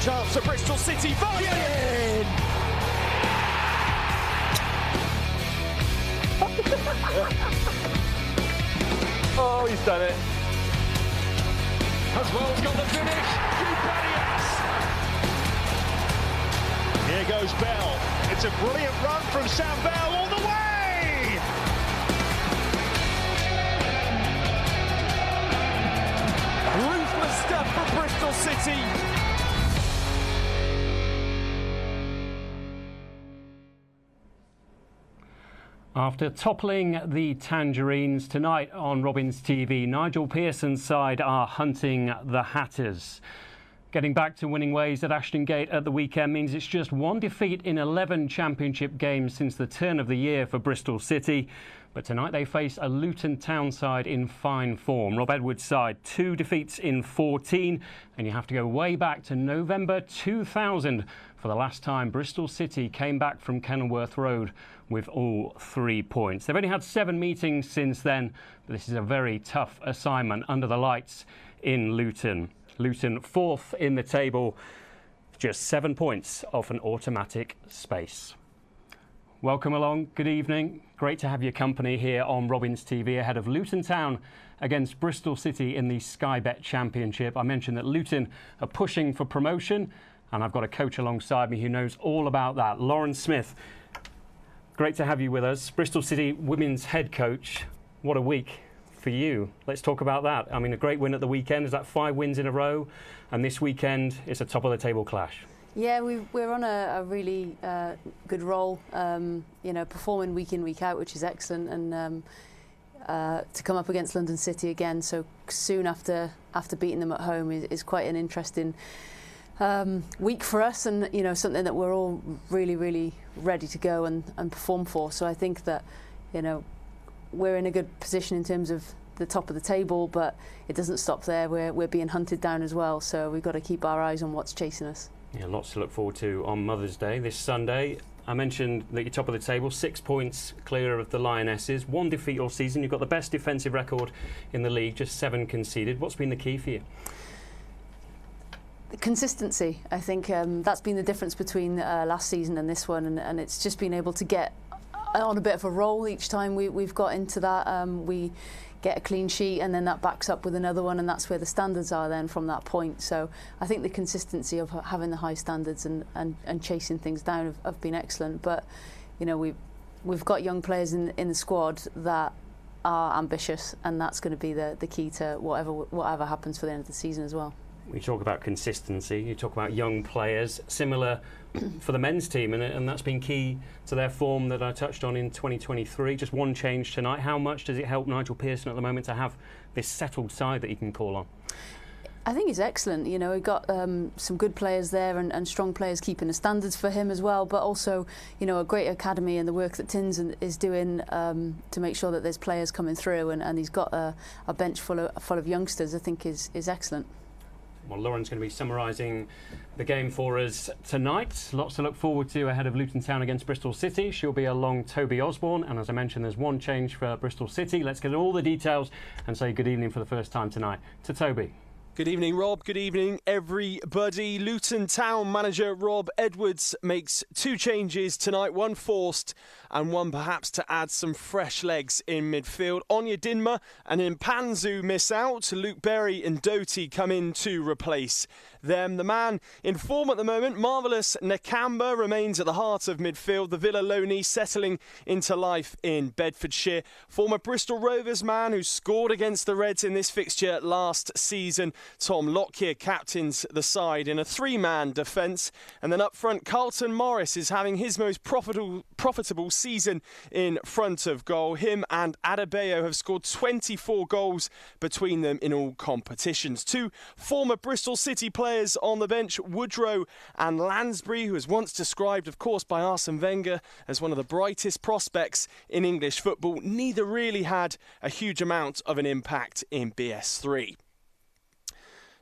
Chance for Bristol City. Vardy! Oh, he's done it. As well's got the finish. Here goes Bell. It's a brilliant run from Sam Bell all the way! Ruthless stuff for Bristol City. After toppling the Tangerines tonight on Robin's TV, Nigel Pearson's side are hunting the Hatters. Getting back to winning ways at Ashton Gate at the weekend means it's just one defeat in 11 championship games since the turn of the year for Bristol City. But tonight they face a Luton Town side in fine form. Rob Edwards' side, 2 defeats in 14, and you have to go way back to November 2000 for the last time Bristol City came back from Kenilworth Road with all 3 points. They've only had 7 meetings since then, but this is a very tough assignment under the lights in Luton. Luton 4th in the table, just 7 points off an automatic space. Welcome along, good evening. Great to have your company here on Robin's TV ahead of Luton Town against Bristol City in the Sky Bet Championship. I mentioned that Luton are pushing for promotion, and I've got a coach alongside me who knows all about that. Lauren Smith, great to have you with us. Bristol City women's head coach. What a week for you. Let's talk about that. I mean, a great win at the weekend. Is that 5 wins in a row? And this weekend, it's a top of the table clash. Yeah, we're on a really good roll, performing week in, week out, which is excellent, and to come up against London City again so soon after beating them at home is quite an interesting week for us, and something that we're all really, really ready to go and perform for. So I think that we're in a good position in terms of the top of the table, but it doesn't stop there. We're being hunted down as well, so we've got to keep our eyes on what's chasing us. Yeah, lots to look forward to on Mother's Day this Sunday. I mentioned that you're top of the table, 6 points clear of the Lionesses, 1 defeat all season. You've got the best defensive record in the league, just 7 conceded. What's been the key for you? Consistency. I think that's been the difference between last season and this one, and it's just been able to get on a bit of a roll each time we've got into that. We get a clean sheet, and then that backs up with another one, and that's where the standards are then from that point. So I think the consistency of having the high standards and chasing things down have been excellent. But we've got young players in the squad that are ambitious, and that's going to be the key to whatever happens for the end of the season as well. We talk about consistency, you talk about young players, similar for the men's team, and that's been key to their form that I touched on in 2023. Just one change tonight. How much does it help Nigel Pearson at the moment to have this settled side that he can call on? I think he's excellent. We've got some good players there and strong players keeping the standards for him as well, but also a great academy and the work that Tins is doing to make sure that there's players coming through, and he's got a bench full of youngsters. I think is excellent. Well, Lauren's going to be summarising the game for us tonight. Lots to look forward to ahead of Luton Town against Bristol City. She'll be along Toby Osborne, and as I mentioned, there's one change for Bristol City. Let's get all the details and say good evening for the first time tonight to Toby. Good evening, Rob. Good evening, everybody. Luton Town manager Rob Edwards makes 2 changes tonight, one forced and one perhaps to add some fresh legs in midfield. Anya Dinma and Impanzu miss out. Luke Berry and Doty come in to replace them. The man in form at the moment, Marvellous Nakamba, remains at the heart of midfield. The Villa loanee settling into life in Bedfordshire. Former Bristol Rovers man who scored against the Reds in this fixture last season, Tom Lockyer, captains the side in a 3-man defence. And then up front, Carlton Morris is having his most profitable season in front of goal. Him and Adebayo have scored 24 goals between them in all competitions. 2 former Bristol City players on the bench, Woodrow and Lansbury, who was once described, of course, by Arsene Wenger as one of the brightest prospects in English football. Neither really had a huge amount of an impact in BS3.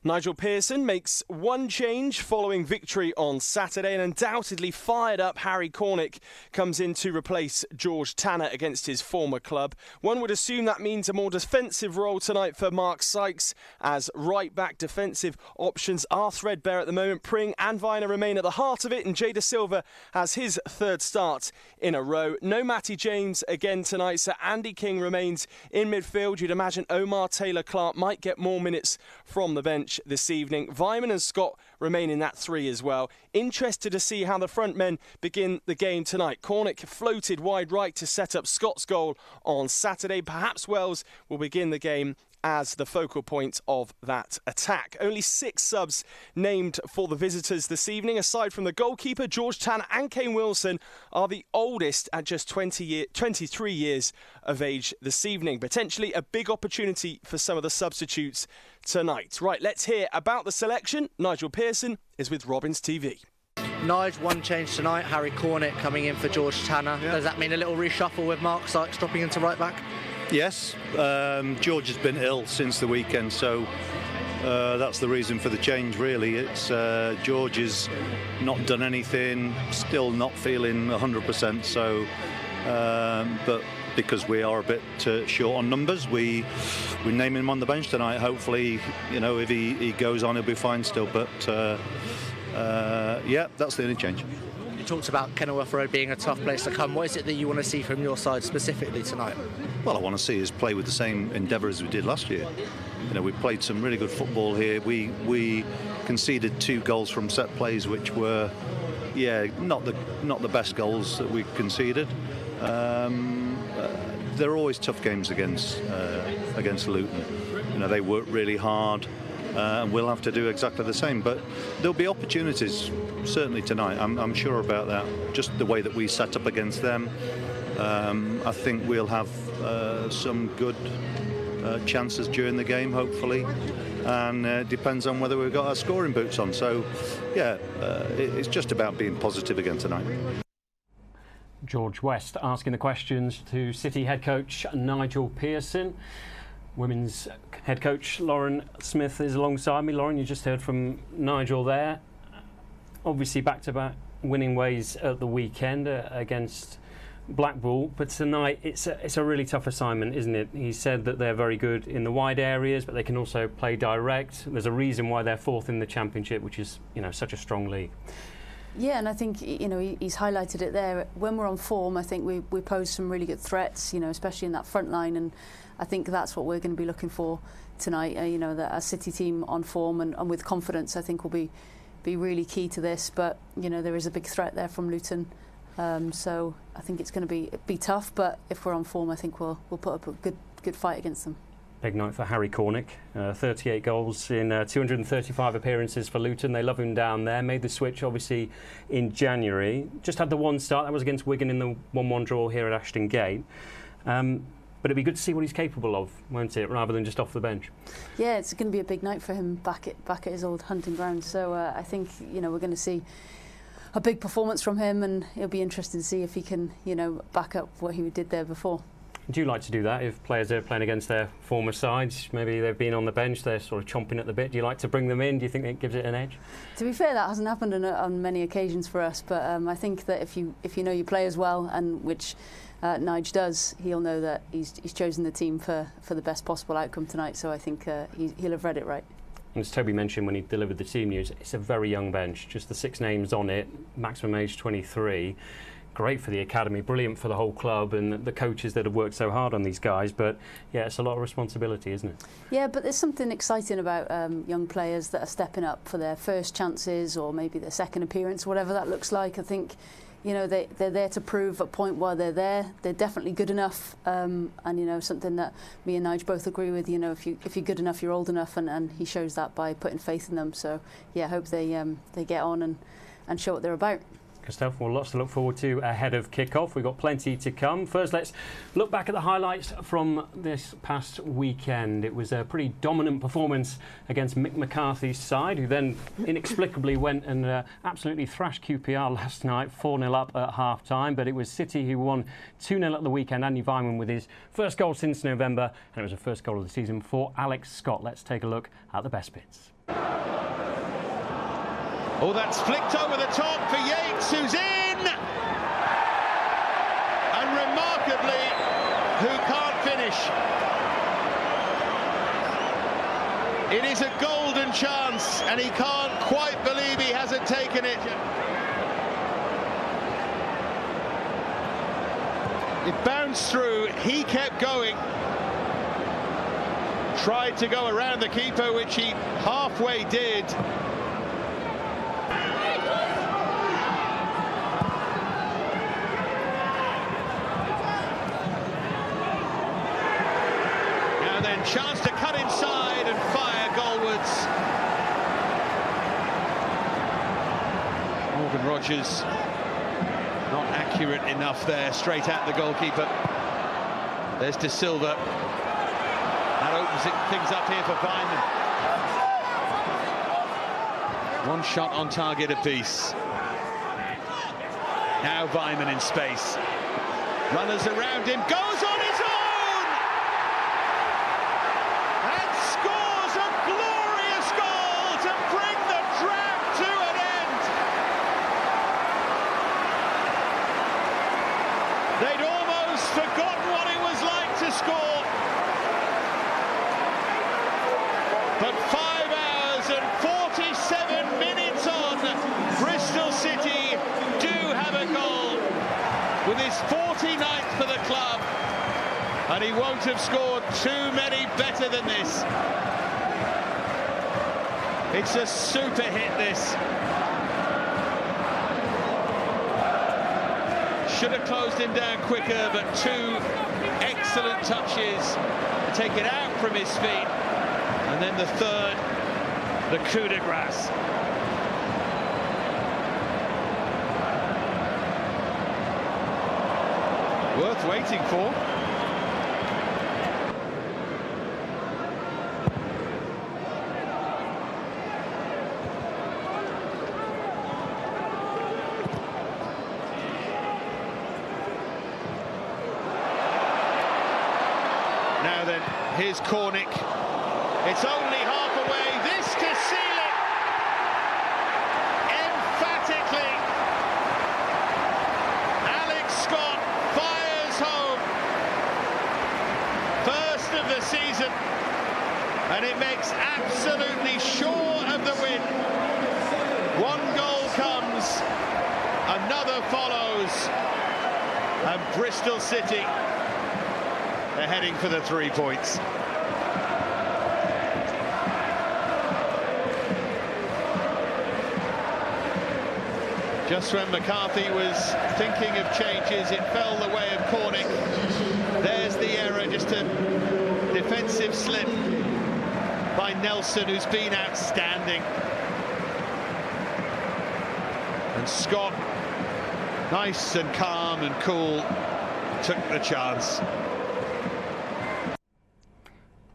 Nigel Pearson makes one change following victory on Saturday, and undoubtedly fired up Harry Cornick comes in to replace George Tanner against his former club. One would assume that means a more defensive role tonight for Mark Sykes, as right-back defensive options are threadbare at the moment. Pring and Viner remain at the heart of it, and Jada Silva has his third start in a row. No Matty James again tonight, so Andy King remains in midfield. You'd imagine Omar Taylor-Clark might get more minutes from the bench this evening. Vyman and Scott remain in that three as well. Interested to see how the front men begin the game tonight. Cornick floated wide right to set up Scott's goal on Saturday. Perhaps Wells will begin the game as the focal point of that attack. Only 6 subs named for the visitors this evening. Aside from the goalkeeper, George Tanner and Kane Wilson are the oldest at just 23 years of age this evening. Potentially a big opportunity for some of the substitutes tonight. Right, let's hear about the selection. Nigel Pearson is with Robins TV. Nige, one change tonight. Harry Cornick coming in for George Tanner. Yeah. Does that mean a little reshuffle with Mark Sykes dropping into right back? Yes, George has been ill since the weekend, so that's the reason for the change, really. It's George has not done anything, still not feeling 100%, so but because we are a bit short on numbers, we name him on the bench tonight. Hopefully, if he goes on, he'll be fine still, but yeah, that's the only change. You talked about Kenilworth Road being a tough place to come. What is it that you want to see from your side specifically tonight? Well, I want to see us play with the same endeavour as we did last year. We played some really good football here. We conceded 2 goals from set plays, which were, not the best goals that we conceded. They're always tough games against Luton. They work really hard. And we'll have to do exactly the same, but there'll be opportunities certainly tonight. I'm sure about that. Just the way that we set up against them, I think we'll have some good chances during the game, hopefully, and it depends on whether we've got our scoring boots on. So it's just about being positive again tonight. George West asking the questions to City head coach Nigel Pearson. Women's head coach Lauren Smith is alongside me. Lauren, you just heard from Nigel there. Obviously back-to-back winning ways at the weekend against Blackpool, but tonight it's a really tough assignment, isn't it? He said that they're very good in the wide areas, but they can also play direct. There's a reason why they're 4th in the Championship, which is such a strong league. Yeah, and I think he's highlighted it there. When we're on form, I think we pose some really good threats, especially in that front line, and I think that's what we're going to be looking for tonight. That our City team on form and with confidence, I think will be really key to this. But there is a big threat there from Luton, so I think it's going to be tough. But if we're on form, I think we'll put up a good fight against them. Big night for Harry Cornick. 38 goals in 235 appearances for Luton. They love him down there. Made the switch, obviously, in January. Just had the one start. That was against Wigan in the 1-1 draw here at Ashton Gate. But it'd be good to see what he's capable of, won't it, rather than just off the bench? Yeah, it's going to be a big night for him back at his old hunting ground. So I think we're going to see a big performance from him, and it'll be interesting to see if he can back up what he did there before. Do you like to do that if players are playing against their former sides? Maybe they've been on the bench, they're sort of chomping at the bit. Do you like to bring them in? Do you think it gives it an edge? To be fair, that hasn't happened on many occasions for us. But I think that if you know your players well, and which Nige does, he'll know that he's chosen the team for the best possible outcome tonight. So I think he'll have read it right. And as Toby mentioned when he delivered the team news, it's a very young bench. Just the 6 names on it, maximum age 23. Great for the academy, brilliant for the whole club and the coaches that have worked so hard on these guys. But yeah, it's a lot of responsibility, isn't it? Yeah, but there's something exciting about young players that are stepping up for their first chances or maybe their second appearance, whatever that looks like. I think they're there to prove at a point while they're there. They're definitely good enough, and something that me and Nige both agree with. If you're good enough, you're old enough, and he shows that by putting faith in them. So yeah, I hope they get on and show what they're about. Good stuff. Well, lots to look forward to ahead of kick-off. We've got plenty to come. First, let's look back at the highlights from this past weekend. It was a pretty dominant performance against Mick McCarthy's side, who then inexplicably went and absolutely thrashed QPR last night, 4-0 up at half-time. But it was City who won 2-0 at the weekend. Andy Weimann with his first goal since November, and it was the first goal of the season for Alex Scott. Let's take a look at the best bits. Oh, that's flicked over the top for Yates, who's in! And remarkably, who can't finish? It is a golden chance, and he can't quite believe he hasn't taken it. It bounced through, he kept going. Tried to go around the keeper, which he halfway did. Chance to cut inside and fire goalwards. Morgan Rogers not accurate enough there, straight at the goalkeeper. There's De Silva. That opens things up here for Weimann. One shot on target apiece. Now Weimann in space. Runners around him, goes on his own! They'd almost forgotten what it was like to score. But 5 hours and 47 minutes on, Bristol City do have a goal with his 49th for the club. And he won't have scored too many better than this. It's a super hit, this. Should have closed him down quicker, but 2 excellent touches to take it out from his feet. And then the third, the coup de grace. Worth waiting for. Now then, here's Cornick. It's only half away. This to seal it. Emphatically. Alex Scott fires home. First of the season. And it makes absolutely sure of the win. 1 goal comes. Another follows. And Bristol City, they're heading for the 3 points. Just when McCarthy was thinking of changes, it fell the way of Cornick. There's the error, just a defensive slip by Nelson, who's been outstanding. And Scott, nice and calm and cool, took the chance.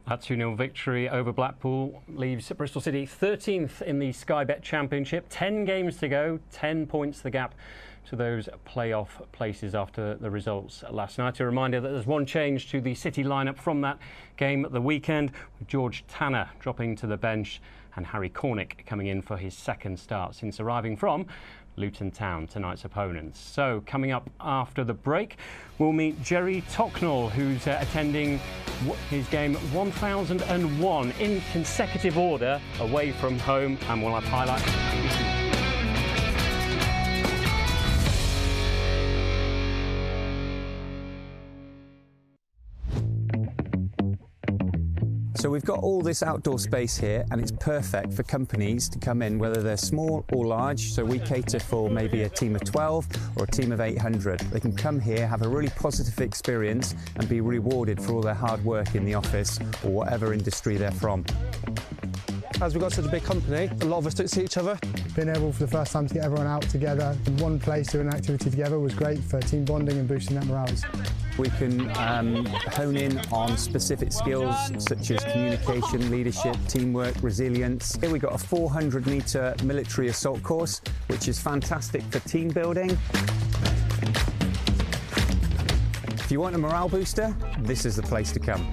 That 2-0 victory over Blackpool leaves Bristol City 13th in the Sky Bet Championship. 10 games to go, 10 points the gap to those playoff places after the results last night. A reminder that there's one change to the City lineup from that game at the weekend, with George Tanner dropping to the bench and Harry Cornick coming in for his second start since arriving from Luton Town, tonight's opponents. So coming up after the break, we'll meet Jerry Tocknell, who's attending his game 1001 in consecutive order away from home, and we'll have highlights. So we've got all this outdoor space here, and it's perfect for companies to come in, whether they're small or large. So we cater for maybe a team of 12 or a team of 800. They can come here, have a really positive experience and be rewarded for all their hard work in the office or whatever industry they're from. As we've got such a big company, a lot of us don't see each other. Being able for the first time to get everyone out together in one place doing an activity together was great for team bonding and boosting that morale. We can hone in on specific skills such as communication, leadership, teamwork, resilience. Here we've got a 400-metre military assault course, which is fantastic for team building. If you want a morale booster, this is the place to come.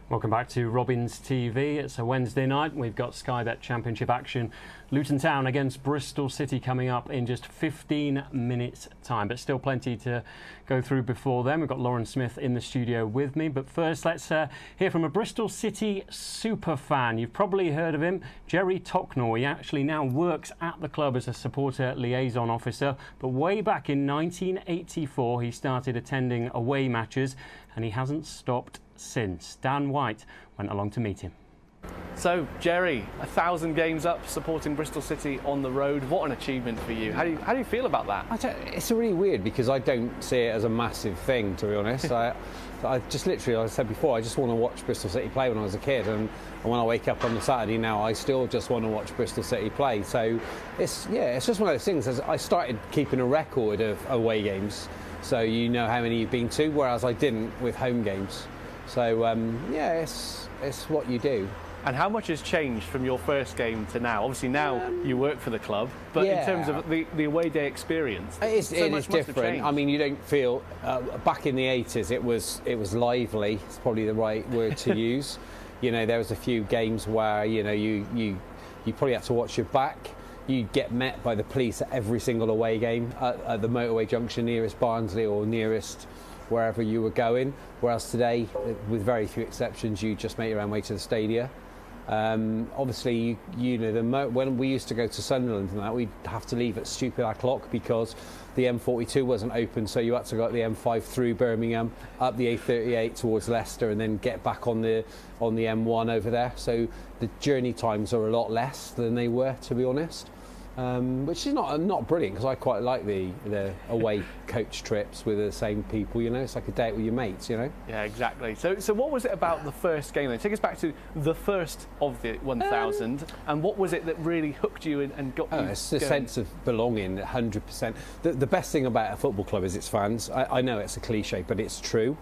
Welcome back to Robins TV. It's a Wednesday night. We've got Sky Bet Championship action. Luton Town against Bristol City coming up in just 15 minutes time, but still plenty to go through before then. We've got Lauren Smith in the studio with me, but first let's hear from a Bristol City super fan. You've probably heard of him, Jerry Tocknor. He actually now works at the club as a supporter liaison officer, but way back in 1984 he started attending away matches and he hasn't stopped since. Dan White went along to meet him. So, Jerry, 1,000 games up supporting Bristol City on the road. What an achievement for you. How do you feel about that? It's really weird because I don't see it as a massive thing, to be honest. I just literally, like I said before, I just want to watch Bristol City play when I was a kid, and when I wake up on the Saturday now, I still just want to watch Bristol City play. So it's just one of those things. As I started keeping a record of away games, so you know how many you've been to, whereas I didn't with home games. So it's what you do. And how much has changed from your first game to now? Obviously now you work for the club, but in terms of the away day experience, it is different. I mean, you don't feel back in the 80s it was lively. It's probably the right word to use. You know, there was a few games where you probably had to watch your back. You'd get met by the police at every single away game at the motorway junction nearest Barnsley or nearest wherever you were going, whereas today, with very few exceptions, you just make your own way to the stadia. Obviously, when we used to go to Sunderland and that, we'd have to leave at stupid o'clock because the M42 wasn't open, so you had to go up the M5 through Birmingham, up the A38 towards Leicester, and then get back on the M1 over there. So the journey times are a lot less than they were, to be honest. Which is not brilliant because I quite like the away coach trips with the same people. You know, it's like a date with your mates. You know. Yeah, exactly. So what was it about the first game then? Take us back to the first of the 1,000, and what was it that really hooked you and got you? It's the sense of belonging, 100%. The best thing about a football club is its fans. I know it's a cliche, but it's true.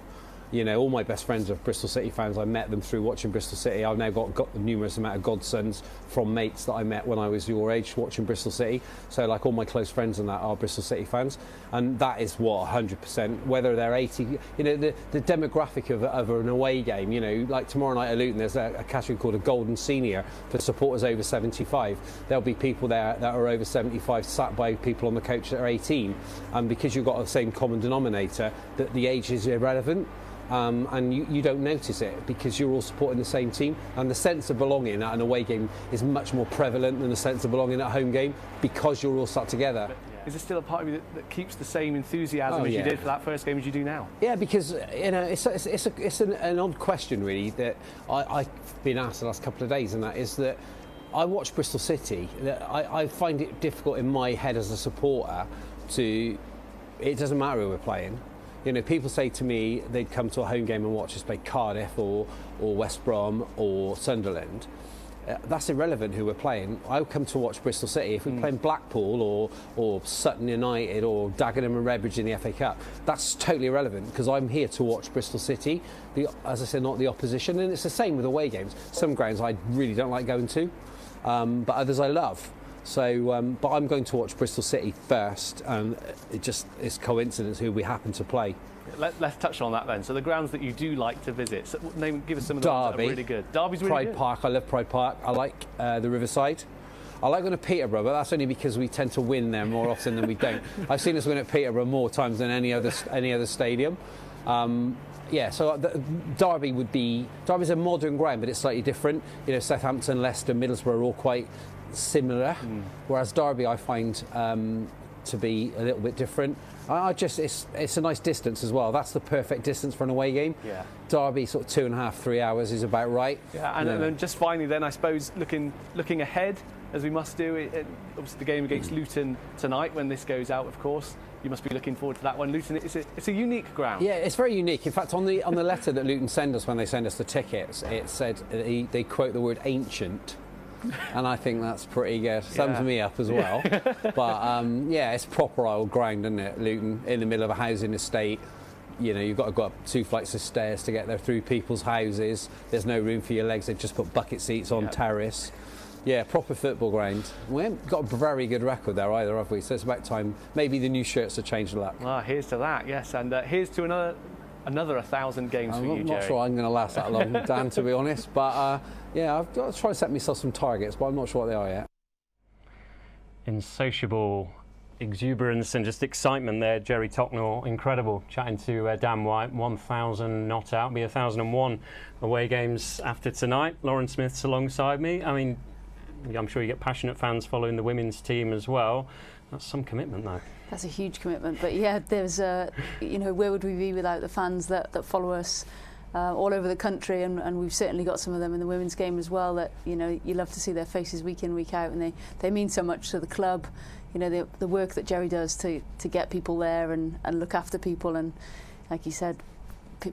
You know, all my best friends are Bristol City fans. I met them through watching Bristol City. I've now got a numerous amount of godsons from mates that I met when I was your age watching Bristol City. So, like, all my close friends and that are Bristol City fans. And that is what, 100%, whether they're 80... You know, the demographic of an away game, you know, like tomorrow night at Luton, there's a category called a Golden Senior for supporters over 75. There'll be people there that are over 75 sat by people on the coach that are 18. And because you've got the same common denominator, that the age is irrelevant. And you don't notice it because you're all supporting the same team, and the sense of belonging at an away game is much more prevalent than the sense of belonging at a home game because you're all sat together. Is there still a part of you that keeps the same enthusiasm as you did for that first game as you do now? Yeah, because you know it's an odd question really that I've been asked the last couple of days, and that is that I watch Bristol City. I find it difficult in my head as a supporter to. It doesn't matter who we're playing. You know, people say to me they'd come to a home game and watch us play Cardiff or West Brom or Sunderland. That's irrelevant who we're playing. I'll come to watch Bristol City. If we're playing Blackpool or Sutton United or Dagenham and Redbridge in the FA Cup, that's totally irrelevant because I'm here to watch Bristol City, as I said, not the opposition. And it's the same with away games. Some grounds I really don't like going to, but others I love. So, but I'm going to watch Bristol City first, and it's coincidence who we happen to play. Let's touch on that then. So the grounds that you do like to visit, so give us some of the ones that are really good. Derby's really good. Pride Park, I love Pride Park. I like the Riverside. I like going to Peterborough, but that's only because we tend to win there more often than we don't. I've seen us win at Peterborough more times than any other stadium. Yeah, so Derby's a modern ground, but it's slightly different. You know, Southampton, Leicester, Middlesbrough are all quite similar, whereas Derby I find to be a little bit different. It's a nice distance as well. That's the perfect distance for an away game. Yeah. Derby sort of 2.5, 3 hours is about right. Yeah, and then just finally, then I suppose looking ahead as we must do. Obviously, the game against Luton tonight, when this goes out, of course. You must be looking forward to that one. Luton, it's a unique ground. Yeah, it's very unique. In fact, on the letter that Luton send us when they send us the tickets, it said they quote the word ancient. And I think that's pretty good. Sums me up as well. But yeah, it's proper old ground, isn't it? Luton, in the middle of a housing estate. You know, you've got to go up 2 flights of stairs to get there through people's houses. There's no room for your legs. They've just put bucket seats on terrace. Yeah, proper football ground. We haven't got a very good record there either, have we? So it's about time. Maybe the new shirts have changed a lot. Ah, here's to that, yes. And here's to another 1,000 games for you, Jerry. I'm not sure I'm going to last that long, Dan, to be honest. But yeah, I've got to try to set myself some targets, but I'm not sure what they are yet. Insatiable exuberance and just excitement there, Jerry Tocknell. Incredible. Chatting to Dan White. 1,000 not out. Be 1,001 away games after tonight. Lauren Smith's alongside me. I mean, I'm sure you get passionate fans following the women's team as well. That's some commitment, though. That's a huge commitment. But yeah, there's you know, where would we be without the fans that follow us all over the country, and we've certainly got some of them in the women's game as well. That, you know, you love to see their faces week in, week out, and they mean so much to the club. You know, the work that Jerry does to get people there and look after people, and like you said,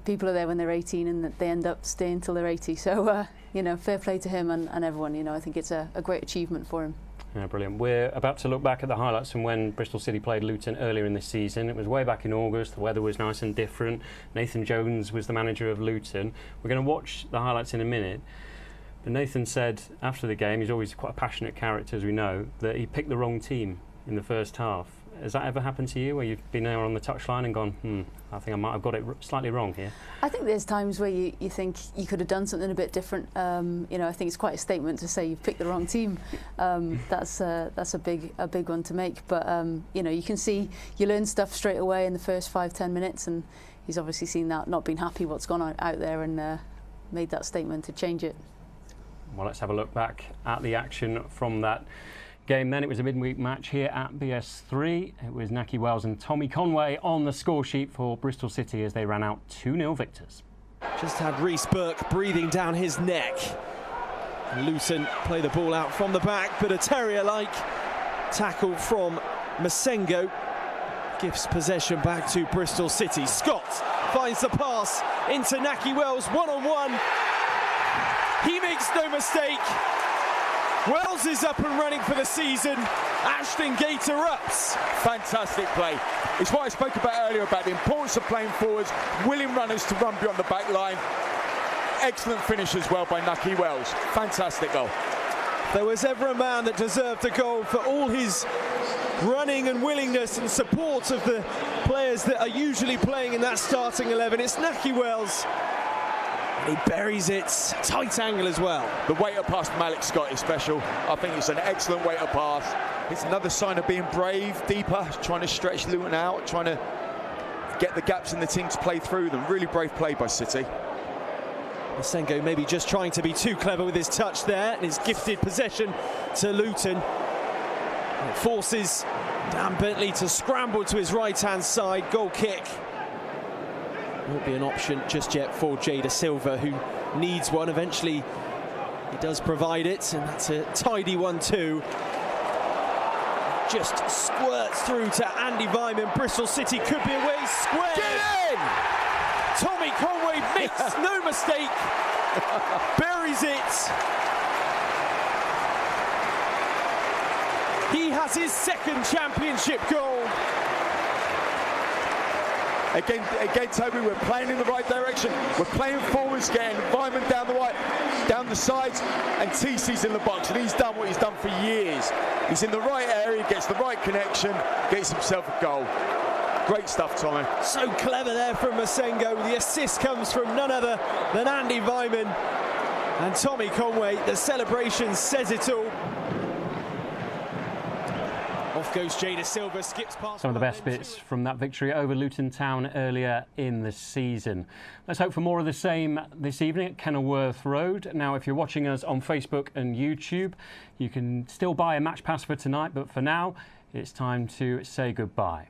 people are there when they're 18 and they end up staying till they're 80. So you know, fair play to him and everyone. You know, I think it's a great achievement for him. Yeah, brilliant. We're about to look back at the highlights from when Bristol City played Luton earlier in this season. It was way back in August. The weather was nice and different. Nathan Jones was the manager of Luton. We're going to watch the highlights in a minute. But Nathan said after the game, he's always quite a passionate character, as we know, that he picked the wrong team in the first half. Has that ever happened to you, where you've been there on the touchline and gone, I think I might have got it slightly wrong here? I think there's times where you think you could have done something a bit different. You know, I think it's quite a statement to say you've picked the wrong team. That's a big one to make. But you know, you can see you learn stuff straight away in the first 5-10 minutes, and he's obviously seen that, not been happy what's gone on out there, and made that statement to change it. Well, let's have a look back at the action from that game then. It was a midweek match here at BS3. It was Naki Wells and Tommy Conway on the score sheet for Bristol City as they ran out 2-0 victors. Just had Reece Burke breathing down his neck. Luton play the ball out from the back, but a terrier-like tackle from Masengo gives possession back to Bristol City. Scott finds the pass into Naki Wells, one-on-one. He makes no mistake. Wells is up and running for the season. Ashton Gate erupts. Fantastic play. It's what I spoke about earlier about the importance of playing forwards, willing runners to run beyond the back line. Excellent finish as well by Naki Wells. Fantastic goal. There was ever a man that deserved a goal for all his running and willingness and support of the players that are usually playing in that starting 11. It's Naki Wells. He buries it, tight angle as well. The weighter pass from Alex Scott is special. I think it's an excellent weighter pass. It's another sign of being brave, deeper, trying to stretch Luton out, trying to get the gaps in the team to play through them. Really brave play by City. Masengo maybe just trying to be too clever with his touch there, and his gifted possession to Luton. It forces Dan Bentley to scramble to his right-hand side. Goal kick. Won't be an option just yet for Jada Silva, who needs one. Eventually he does provide it, and that's a tidy 1-2. just squirts through to Andy Vyman. Bristol City could be away. Square. Get in! Tommy Conway makes no mistake. Buries it. He has his second championship goal. Again, Toby, we're playing in the right direction. We're playing forwards, getting Vyman down the right, down the sides, and TC's in the box, and he's done what he's done for years. He's in the right area, gets the right connection, gets himself a goal. Great stuff, Tommy. So clever there from Masengo. The assist comes from none other than Andy Vyman. And Tommy Conway, the celebration says it all. Off goes Jada Silva, skips past. Some of the best bits from that victory over Luton Town earlier in the season. Let's hope for more of the same this evening at Kenilworth Road. Now, if you're watching us on Facebook and YouTube, you can still buy a match pass for tonight, but for now, it's time to say goodbye.